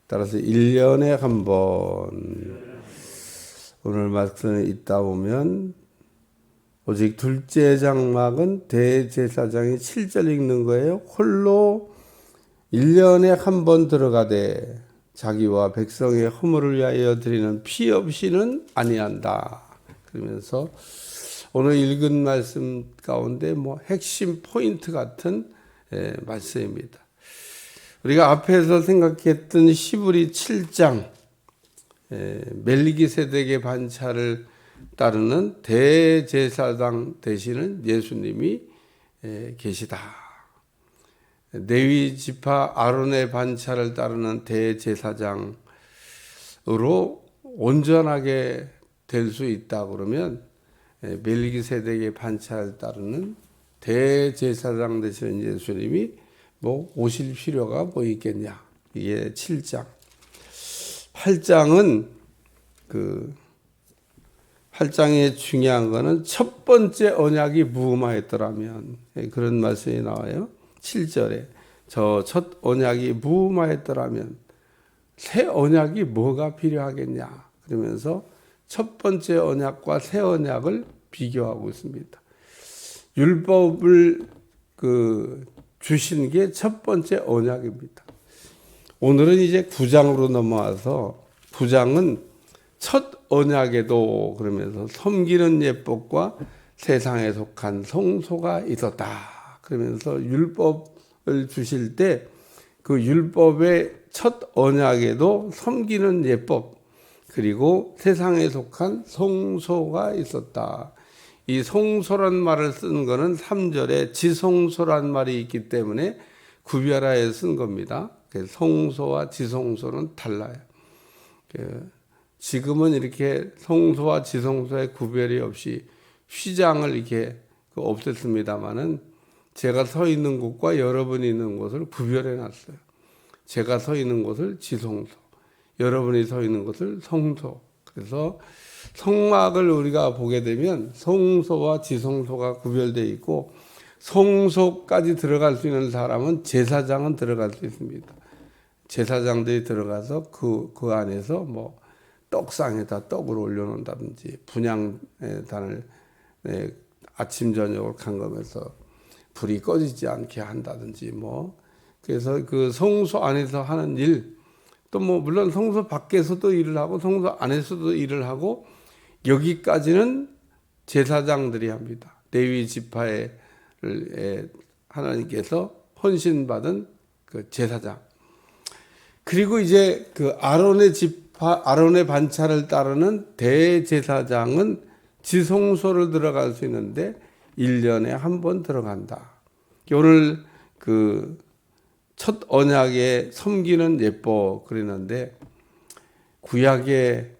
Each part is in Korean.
따라서 1년에 한 번 오늘 말씀에 있다 보면 오직 둘째 장막은 대제사장이 7절 읽는 거예요. 홀로 1년에 한 번 들어가되 자기와 백성의 허물을 위하여 드리는 피 없이는 아니한다. 그러면서 오늘 읽은 말씀 가운데 핵심 포인트 같은 말씀입니다. 우리가 앞에서 생각했던 히브리 7장 멜기세덱의 반차를 따르는 대제사장 되시는 예수님이 계시다. 레위 지파 아론의 반차를 따르는 대제사장으로 온전하게 될 수 있다 그러면 멜기세덱의 반차를 따르는 대제사장 되시는 예수님이 오실 필요가 있겠냐. 이게 7장. 8장은 8장의 중요한 거는 첫 번째 언약이 무음하였더라면 그런 말씀이 나와요. 7절에 저 첫 언약이 무음하였더라면 새 언약이 뭐가 필요하겠냐. 그러면서 첫 번째 언약과 새 언약을 비교하고 있습니다. 율법을 주신 게 첫 번째 언약입니다. 오늘은 이제 9장으로 넘어와서 9장은 첫 언약에도 그러면서 섬기는 예법과 세상에 속한 성소가 있었다. 그러면서 율법을 주실 때 그 율법의 첫 언약에도 섬기는 예법 그리고 세상에 속한 성소가 있었다. 이 성소란 말을 쓴 거는 3절에 지성소란 말이 있기 때문에 구별하여 쓴 겁니다. 성소와 지성소는 달라요. 지금은 이렇게 성소와 지성소의 구별이 없이 휘장을 이렇게 없앴습니다만은 제가 서 있는 곳과 여러분이 있는 곳을 구별해 놨어요. 제가 서 있는 곳을 지성소, 여러분이 서 있는 곳을 성소. 그래서 성막을 우리가 보게 되면 성소와 지성소가 구별되어 있고 성소까지 들어갈 수 있는 사람은 제사장은 들어갈 수 있습니다. 제사장들이 들어가서 그 안에서 떡상에다 떡을 올려놓는다든지 분향단을 아침 저녁을 감금해서 불이 꺼지지 않게 한다든지 그래서 그 성소 안에서 하는 일 또 물론 성소 밖에서도 일을 하고 성소 안에서도 일을 하고 여기까지는 제사장들이 합니다. 레위 지파에 하나님께서 헌신받은 그 제사장. 그리고 이제 그 아론의 반차를 따르는 대제사장은 지성소를 들어갈 수 있는데 1년에 한 번 들어간다. 오늘 첫 언약에 섬기는 예법 그랬는데 구약의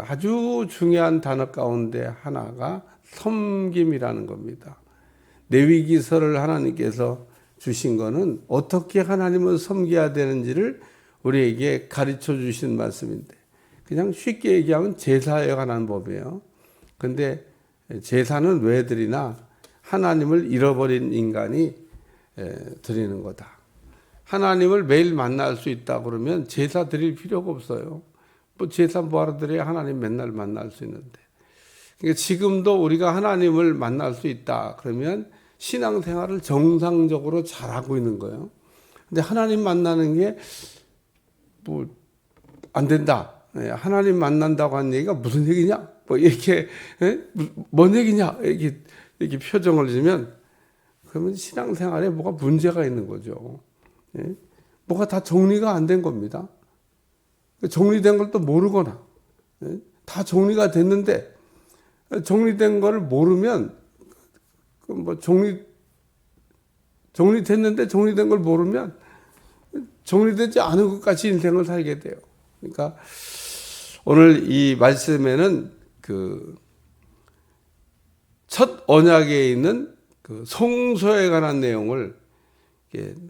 아주 중요한 단어 가운데 하나가 섬김이라는 겁니다. 레위기서를 하나님께서 주신 거는 어떻게 하나님을 섬겨야 되는지를 우리에게 가르쳐 주신 말씀인데 그냥 쉽게 얘기하면 제사에 관한 법이에요. 근데 제사는 왜 드리나? 하나님을 잃어버린 인간이 드리는 거다. 하나님을 매일 만날 수 있다 그러면 제사 드릴 필요가 없어요. 제사 뭐하러 드려야 하나님 맨날 만날 수 있는데. 그러니까 지금도 우리가 하나님을 만날 수 있다 그러면 신앙생활을 정상적으로 잘하고 있는 거예요. 근데 하나님 만나는 게 안 된다. 하나님 만난다고 하는 얘기가 무슨 얘기냐? 이렇게 뭔 얘기냐? 이렇게 표정을 지면 그러면 신앙생활에 뭐가 문제가 있는 거죠. 뭐가 다 정리가 안 된 겁니다. 정리된 걸 또 모르거나 다 정리가 됐는데 정리된 걸 모르면 정리됐는데 정리된 걸 모르면 정리되지 않은 것 같이 인생을 살게 돼요. 그러니까 오늘 이 말씀에는 첫 언약에 있는 성소에 관한 내용을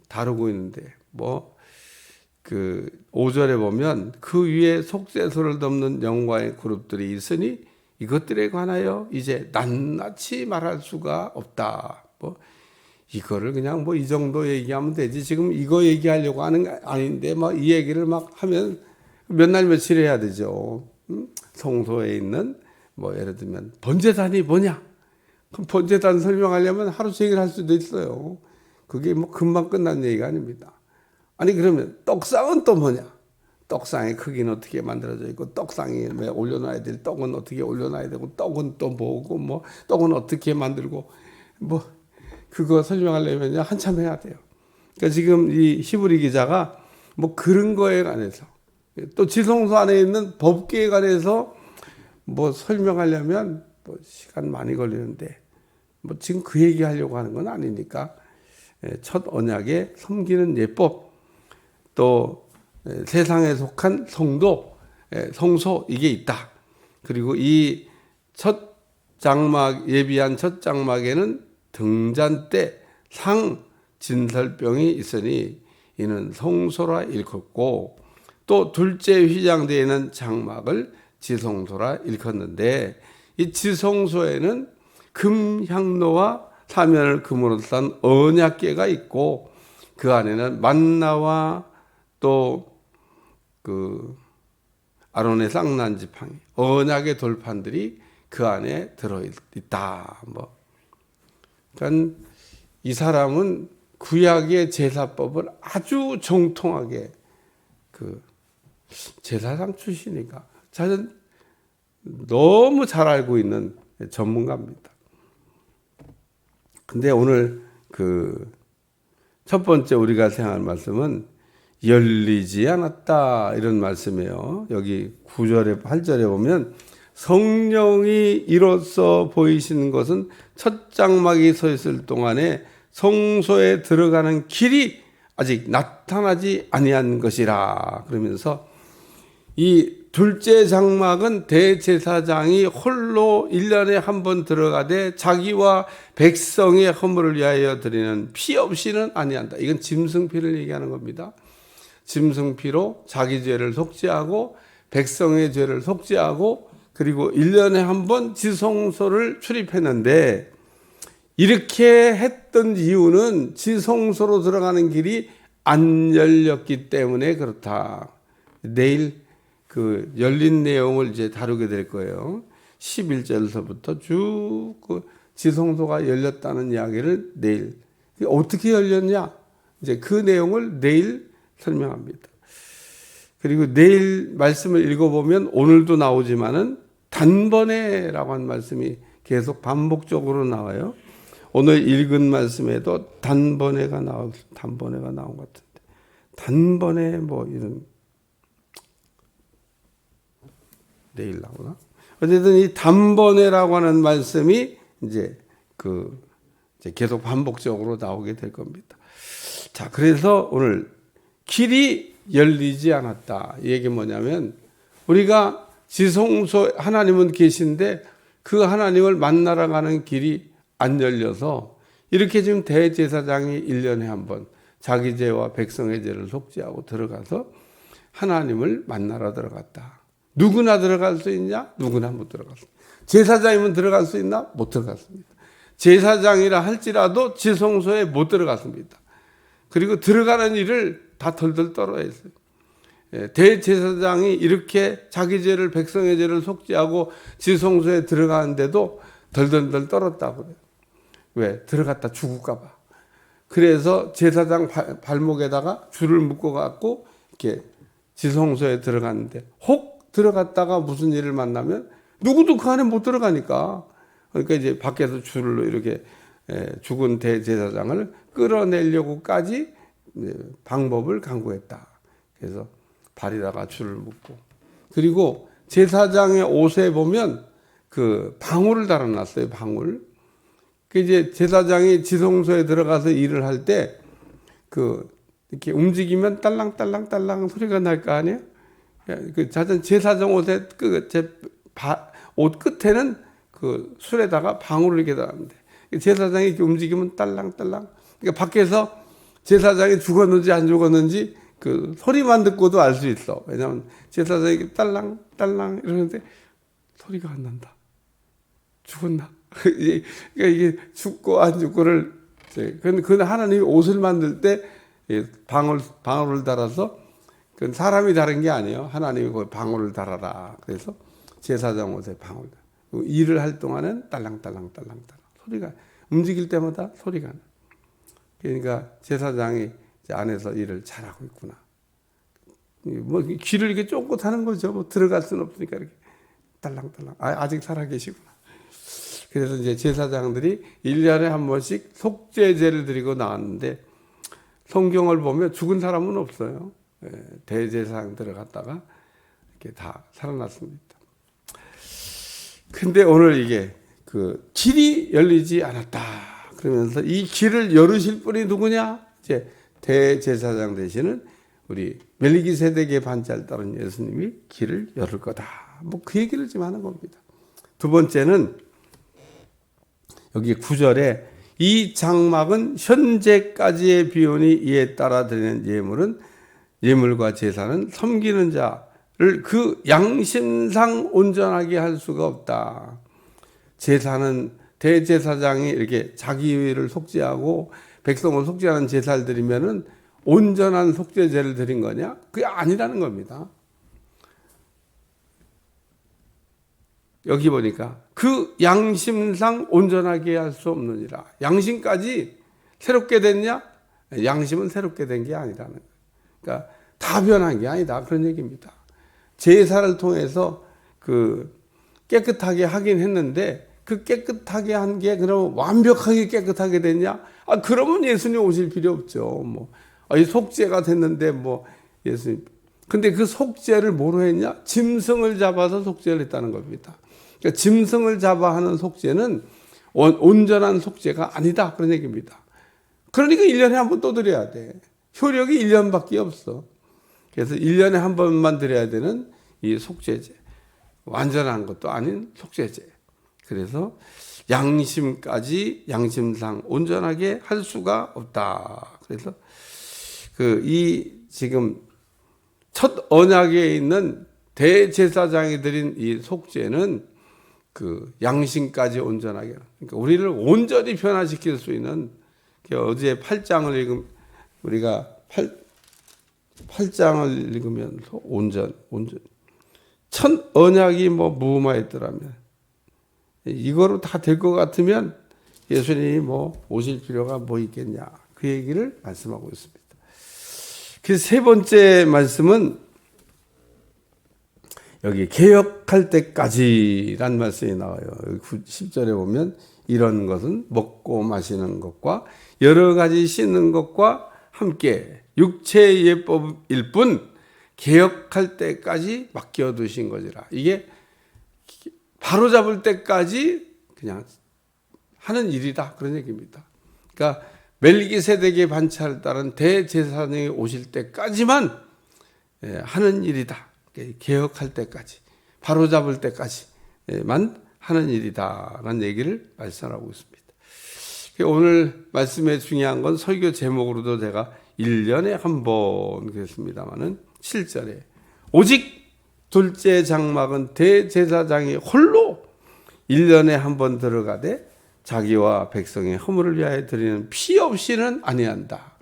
다루고 있는데 5절에 보면 그 위에 속죄소를 덮는 영광의 그룹들이 있으니 이것들에 관하여 이제 낱낱이 말할 수가 없다. 이거를 그냥 뭐 이 정도 얘기하면 되지. 지금 이거 얘기하려고 하는 게 아닌데 막 이 얘기를 막 하면 몇 날 며칠 해야 되죠. 성소에 있는 뭐 예를 들면 번제단이 뭐냐? 그럼 번제단 설명하려면 하루 종일 할 수도 있어요. 그게 뭐 금방 끝난 얘기가 아닙니다. 아니 그러면 떡상은 또 뭐냐? 떡상의 크기는 어떻게 만들어져 있고 떡상에 왜 올려놔야 될 떡은 어떻게 올려놔야 되고 떡은 또 뭐고 뭐 떡은 어떻게 만들고 뭐 그거 설명하려면 한참 해야 돼요. 그러니까 지금 이 히브리 기자가 뭐 그런 거에 관해서 또 지성소 안에 있는 법계에 관해서 뭐 설명하려면 뭐 시간 많이 걸리는데 뭐 지금 그 얘기 하려고 하는 건 아니니까 첫 언약의 섬기는 예법 또 세상에 속한 성도 성소 이게 있다. 그리고 이 첫 장막 예비한 첫 장막에는 등잔 때 상 진설병이 있으니 이는 성소라 일컫고 또 둘째 휘장대에는 장막을 지성소라 일컫는데 이 지성소에는 금향로와 사면을 금으로 싼 언약궤가 있고 그 안에는 만나와 또 그 아론의 쌍난 지팡이 언약의 돌판들이 그 안에 들어 있다. 뭐 그러니까 이 사람은 구약의 제사법을 아주 정통하게 그 제사장 출신이니까 자전 너무 잘 알고 있는 전문가입니다. 근데 오늘 그 첫 번째 우리가 생각할 말씀은 열리지 않았다 이런 말씀이에요. 여기 9절에 8절에 보면 성령이 이로써 보이시는 것은 첫 장막이 서 있을 동안에 성소에 들어가는 길이 아직 나타나지 아니한 것이라 그러면서 이 둘째 장막은 대제사장이 홀로 1년에 한 번 들어가되 자기와 백성의 허물을 위하여 드리는 피 없이는 아니한다. 이건 짐승피를 얘기하는 겁니다. 짐승피로 자기 죄를 속죄하고 백성의 죄를 속죄하고 그리고 1년에 한 번 지성소를 출입했는데 이렇게 했던 이유는 지성소로 들어가는 길이 안 열렸기 때문에 그렇다. 내일 그 열린 내용을 이제 다루게 될 거예요. 11절서부터 쭉 그 지성소가 열렸다는 이야기를 내일 어떻게 열렸냐? 이제 그 내용을 내일 설명합니다. 그리고 내일 말씀을 읽어보면 오늘도 나오지만은 단번에라고 한 말씀이 계속 반복적으로 나와요. 오늘 읽은 말씀에도 단번에가 나온 것 같은데 단번에 뭐 이런 내일 나오나? 어쨌든 이 단번에라고 하는 말씀이 이제 계속 반복적으로 나오게 될 겁니다. 자, 그래서 오늘 길이 열리지 않았다. 이 얘기 뭐냐면 우리가 지성소 하나님은 계신데 그 하나님을 만나러 가는 길이 안 열려서 이렇게 지금 대제사장이 1년에 한 번 자기 죄와 백성의 죄를 속죄하고 들어가서 하나님을 만나러 들어갔다. 누구나 들어갈 수 있냐? 누구나 못 들어갔습니다. 제사장이면 들어갈 수 있나? 못 들어갔습니다. 제사장이라 할지라도 지성소에 못 들어갔습니다. 그리고 들어가는 일을 다 덜덜 떨어야 했어요. 대제사장이 이렇게 자기 죄를 백성의 죄를 속죄하고 지성소에 들어가는데도 덜덜덜 떨었다고 그래요. 왜? 들어갔다 죽을까 봐. 그래서 제사장 발목에다가 줄을 묶어 갖고 이렇게 지성소에 들어갔는데 혹 들어갔다가 무슨 일을 만나면 누구도 그 안에 못 들어가니까 그러니까 이제 밖에서 줄로 이렇게 죽은 대제사장을 끌어내려고까지 방법을 강구했다. 그래서 발에다가 줄을 묶고 그리고 제사장의 옷에 보면 그 방울을 달아놨어요. 방울. 그 이제 제사장이 지성소에 들어가서 일을 할 때 그 이렇게 움직이면 딸랑딸랑딸랑 소리가 날 거 아니에요? 그 제사장 옷에 옷 끝에는 그 술에다가 방울을 이렇게 달았는데 제사장이 이렇게 움직이면 딸랑딸랑. 그러니까 밖에서 제사장이 죽었는지 안 죽었는지 그 소리만 듣고도 알 수 있어. 왜냐하면 제사장이 딸랑딸랑 이러는데 소리가 안 난다. 죽었나? 그러니까 이게 죽고 안 죽고를 근데 하나님이 옷을 만들 때 방울을 달아서 그 사람이 다른 게 아니에요. 하나님이 거기 방울을 달아라. 그래서 제사장 옷에 방울. 일을 할 동안은 딸랑딸랑 소리가 움직일 때마다 소리가 나. 그러니까 제사장이 안에서 일을 잘하고 있구나. 뭐 귀를 이렇게 쫑긋 하는 거죠. 뭐 들어갈 수는 없으니까 이렇게 딸랑딸랑. 아직 살아 계시구나. 그래서 이제 제사장들이 1년에 한 번씩 속죄제를 드리고 나왔는데 성경을 보면 죽은 사람은 없어요. 대제사장 들어갔다가 이렇게 다 살아났습니다. 근데 오늘 이게 그 길이 열리지 않았다. 그러면서 이 길을 열으실 분이 누구냐? 이제 대제사장 되시는 우리 멜기세덱의 반차를 따른 예수님이 길을 열을 거다. 뭐 그 얘기를 지금 하는 겁니다. 두 번째는 여기 9절에 이 장막은 현재까지의 비온이 이에 따라 드리는 예물과 제사는 섬기는 자를 그 양심상 온전하게 할 수가 없다. 제사는 대제사장이 이렇게 자기를 속죄하고 백성을 속죄하는 제사를 드리면은 온전한 속죄제를 드린 거냐? 그게 아니라는 겁니다. 여기 보니까 그 양심상 온전하게 할 수 없느니라. 양심까지 새롭게 됐냐? 양심은 새롭게 된 게 아니라는 거예요. 그러니까 다 변한 게 아니다. 그런 얘기입니다. 제사를 통해서 그 깨끗하게 하긴 했는데 그 깨끗하게 한 게 그럼 완벽하게 깨끗하게 됐냐? 그러면 예수님 오실 필요 없죠. 이 속죄가 됐는데 예수님. 근데 그 속죄를 뭐로 했냐? 짐승을 잡아서 속죄를 했다는 겁니다. 그러니까 짐승을 잡아 하는 속죄는 온전한 속죄가 아니다. 그런 얘기입니다. 그러니까 1년에 한 번 또 드려야 돼. 효력이 1년밖에 없어. 그래서 1년에 한 번만 드려야 되는 이 속죄제. 완전한 것도 아닌 속죄제. 그래서 양심까지 양심상 온전하게 할 수가 없다. 그래서 지금 첫 언약에 있는 대제사장이 드린 이 속죄는 그 양심까지 온전하게. 그러니까 우리를 온전히 변화시킬 수 있는 어제 8장을 읽으면 우리가 8장을 읽으면서 온전. 첫 언약이 무마했더라면 이거로 다 될 것 같으면 예수님이 오실 필요가 있겠냐. 그 얘기를 말씀하고 있습니다. 그래서 세 번째 말씀은 여기 개혁할 때까지란 말씀이 나와요. 10절에 보면 이런 것은 먹고 마시는 것과 여러 가지 씻는 것과 함께 육체의 예법일 뿐 개혁할 때까지 맡겨두신 것이라. 이게 바로잡을 때까지 그냥 하는 일이다. 그런 얘기입니다. 그러니까 멜기세덱의 반차를 따른 대제사장이 오실 때까지만 하는 일이다. 개혁할 때까지, 바로잡을 때까지만 하는 일이다라는 얘기를 말씀하고 있습니다. 오늘 말씀의 중요한 건 설교 제목으로도 제가 1년에 한 번 그랬습니다마는 7절에 오직 둘째 장막은 대제사장이 홀로 1년에 한 번 들어가되 자기와 백성의 허물을 위하여 드리는 피 없이는 아니한다.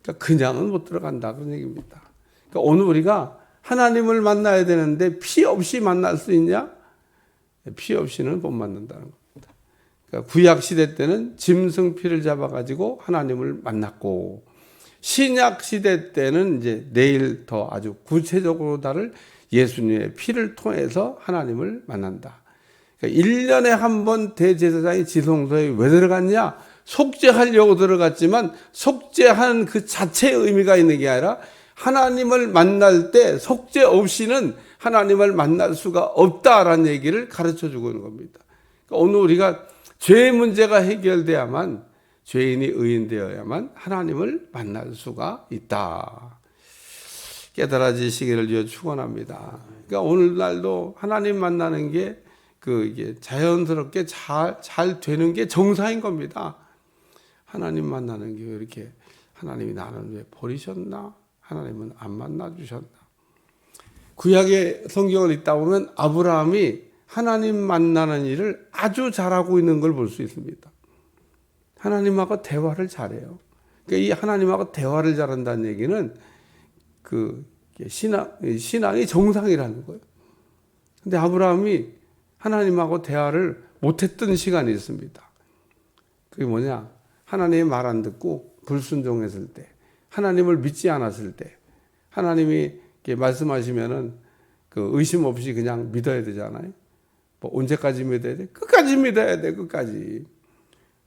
그러니까 그냥은 못 들어간다. 그런 얘기입니다. 그러니까 오늘 우리가 하나님을 만나야 되는데 피 없이 만날 수 있냐? 피 없이는 못 만난다는 겁니다. 그러니까 구약 시대 때는 짐승 피를 잡아가지고 하나님을 만났고 신약 시대 때는 이제 내일 더 아주 구체적으로 다룰 예수님의 피를 통해서 하나님을 만난다. 그러니까 1년에 한 번 대제사장이 지성소에 왜 들어갔냐? 속죄하려고 들어갔지만 속죄하는 그 자체의 의미가 있는 게 아니라 하나님을 만날 때 속죄 없이는 하나님을 만날 수가 없다라는 얘기를 가르쳐 주고 있는 겁니다. 그러니까 오늘 우리가 죄의 문제가 해결돼야만 죄인이 의인되어야만 하나님을 만날 수가 있다. 깨달아지시기를 축원합니다. 그러니까 오늘날도 하나님 만나는 게 이게 자연스럽게 잘 되는 게 정상인 겁니다. 하나님 만나는 게 왜 이렇게 하나님이 나는 왜 버리셨나? 하나님은 안 만나 주셨나? 구약의 성경을 읽다 보면 아브라함이 하나님 만나는 일을 아주 잘하고 있는 걸 볼 수 있습니다. 하나님하고 대화를 잘해요. 그러니까 이 하나님하고 대화를 잘한다는 얘기는 그 신앙이 정상이라는 거예요. 근데 아브라함이 하나님하고 대화를 못했던 시간이 있습니다. 그게 뭐냐? 하나님의 말 안 듣고 불순종했을 때, 하나님을 믿지 않았을 때, 하나님이 이렇게 말씀하시면은 그 의심 없이 그냥 믿어야 되잖아요. 뭐 언제까지 믿어야 돼? 끝까지 믿어야 돼. 끝까지.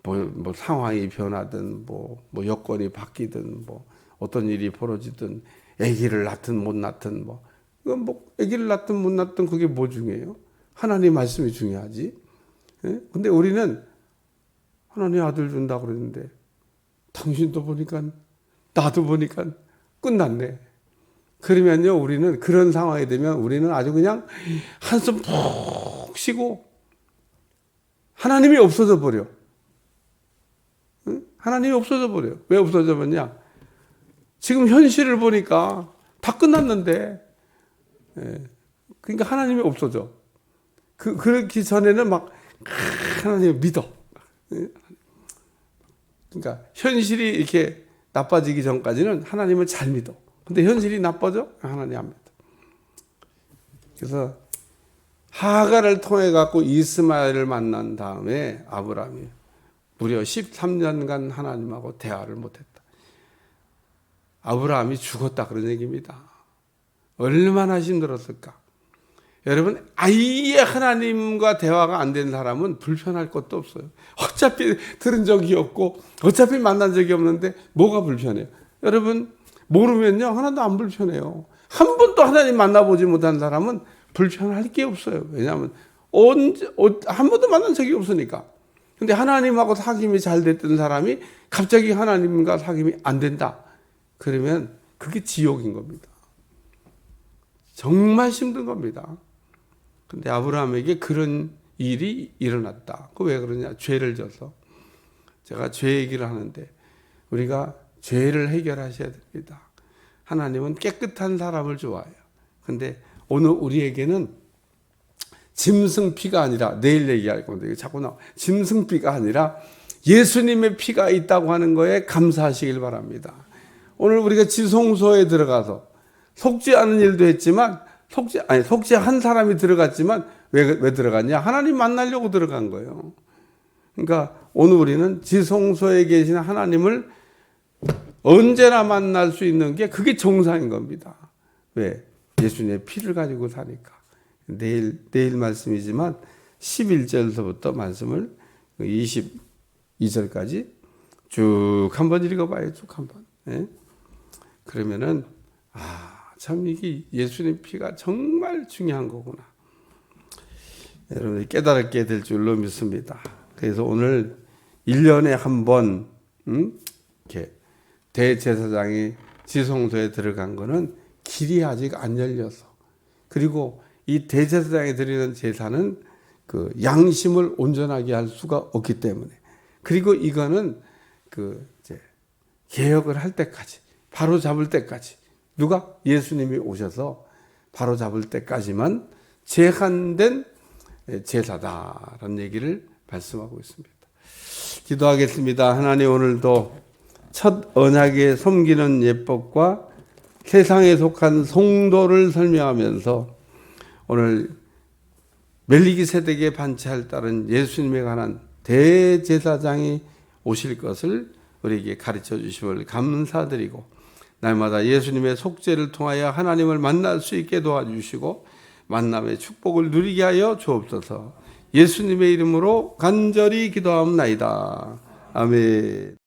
뭐 상황이 변하든 뭐 여건이 바뀌든 뭐 어떤 일이 벌어지든 아기를 낳든 못 낳든 뭐 아기를 낳든 못 낳든 그게 뭐 중요해요? 하나님 말씀이 중요하지. 예? 근데 우리는 하나님 아들 준다 그러는데 당신도 보니까 나도 보니까 끝났네. 그러면요, 우리는 그런 상황이 되면 우리는 아주 그냥 한숨 푹 쉬고 하나님이 없어져 버려. 응? 하나님이 없어져 버려. 왜 없어져 버냐? 지금 현실을 보니까 다 끝났는데, 예. 그러니까 하나님이 없어져. 그렇기 전에는 막 하나님을 믿어. 예. 그러니까 현실이 이렇게 나빠지기 전까지는 하나님을 잘 믿어. 근데 현실이 나빠져? 하나님 안 믿어. 그래서 하갈을 통해 갖고 이스마엘을 만난 다음에 아브라함이 무려 13년간 하나님하고 대화를 못했다. 아브라함이 죽었다 그런 얘기입니다. 얼마나 힘들었을까. 여러분, 아예 하나님과 대화가 안 된 사람은 불편할 것도 없어요. 어차피 들은 적이 없고 어차피 만난 적이 없는데 뭐가 불편해요? 여러분, 모르면요 하나도 안 불편해요. 한 번도 하나님 만나보지 못한 사람은 불편할 게 없어요. 왜냐하면 한 번도 만난 적이 없으니까. 근데 하나님하고 사귐이 잘 됐던 사람이 갑자기 하나님과 사귐이 안 된다. 그러면 그게 지옥인 겁니다. 정말 힘든 겁니다. 근데 아브라함에게 그런 일이 일어났다. 그 왜 그러냐? 죄를 져서. 제가 죄 얘기를 하는데 우리가 죄를 해결하셔야 됩니다. 하나님은 깨끗한 사람을 좋아해요. 근데 오늘 우리에게는 짐승 피가 아니라, 내일 얘기할 건데 자꾸 나와. 짐승 피가 아니라 예수님의 피가 있다고 하는 거에 감사하시길 바랍니다. 오늘 우리가 지성소에 들어가서 속지 않은 일도 했지만 속지한 사람이 들어갔지만 왜 들어갔냐? 하나님 만나려고 들어간 거예요. 그러니까 오늘 우리는 지성소에 계신 하나님을 언제나 만날 수 있는 게 그게 정상인 겁니다. 왜? 예수님의 피를 가지고 사니까. 내일 말씀이지만 11절서부터 말씀을 22절까지 쭉 한번 읽어봐요. 쭉 한번. 예? 그러면은 참 이게 예수님 피가 정말 중요한 거구나. 여러분이 깨달게 될 줄로 믿습니다. 그래서 오늘 1년에 한 번 이렇게 대제사장이 지성소에 들어간 거는 길이 아직 안 열려서, 그리고 이 대제사장이 드리는 제사는 그 양심을 온전하게 할 수가 없기 때문에, 그리고 이거는 그 이제 개혁을 할 때까지, 바로 잡을 때까지, 누가? 예수님이 오셔서 바로 잡을 때까지만 제한된 제사다라는 얘기를 말씀하고 있습니다. 기도하겠습니다. 하나님, 오늘도 첫 언약에 섬기는 예법과 세상에 속한 성도를 설명하면서 오늘 멜기세덱의 반차에 따른 예수님에 관한 대제사장이 오실 것을 우리에게 가르쳐 주심을 감사드리고, 날마다 예수님의 속죄를 통하여 하나님을 만날 수 있게 도와주시고 만남의 축복을 누리게 하여 주옵소서. 예수님의 이름으로 간절히 기도하옵나이다. 아멘.